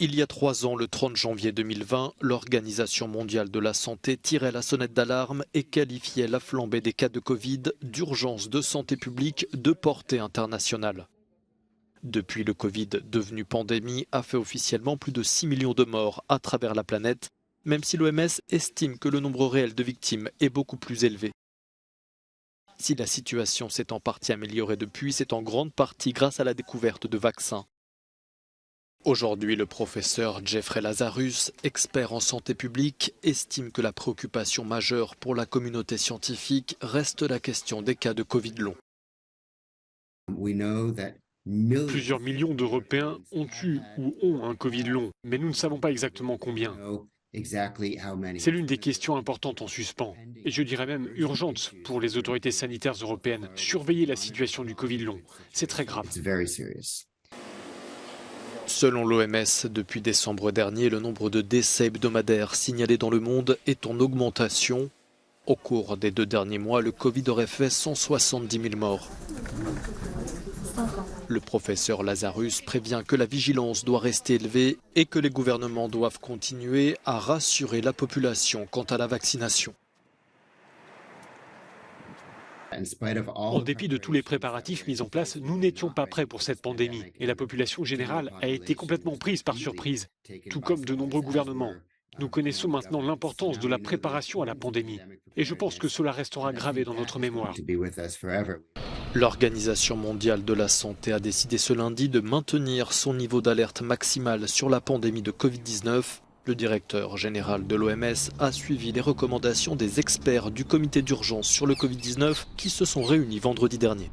Il y a 3 ans, le 30 janvier 2020, l'Organisation mondiale de la santé tirait la sonnette d'alarme et qualifiait la flambée des cas de Covid d'urgence de santé publique de portée internationale. Depuis, le Covid, devenu pandémie, a fait officiellement plus de 6 millions de morts à travers la planète, même si l'OMS estime que le nombre réel de victimes est beaucoup plus élevé. Si la situation s'est en partie améliorée depuis, c'est en grande partie grâce à la découverte de vaccins. Aujourd'hui, le professeur Jeffrey Lazarus, expert en santé publique, estime que la préoccupation majeure pour la communauté scientifique reste la question des cas de Covid long. Plusieurs millions d'Européens ont eu ou ont un Covid long, mais nous ne savons pas exactement combien. C'est l'une des questions importantes en suspens, et je dirais même urgente pour les autorités sanitaires européennes. Surveiller la situation du Covid long, c'est très grave. Selon l'OMS, depuis décembre dernier, le nombre de décès hebdomadaires signalés dans le monde est en augmentation. Au cours des 2 derniers mois, le Covid aurait fait 170 000 morts. Le professeur Lazarus prévient que la vigilance doit rester élevée et que les gouvernements doivent continuer à rassurer la population quant à la vaccination. En dépit de tous les préparatifs mis en place, nous n'étions pas prêts pour cette pandémie et la population générale a été complètement prise par surprise, tout comme de nombreux gouvernements. Nous connaissons maintenant l'importance de la préparation à la pandémie et je pense que cela restera gravé dans notre mémoire. L'Organisation mondiale de la santé a décidé ce lundi de maintenir son niveau d'alerte maximal sur la pandémie de Covid-19. Le directeur général de l'OMS a suivi les recommandations des experts du comité d'urgence sur le Covid-19 qui se sont réunis vendredi dernier.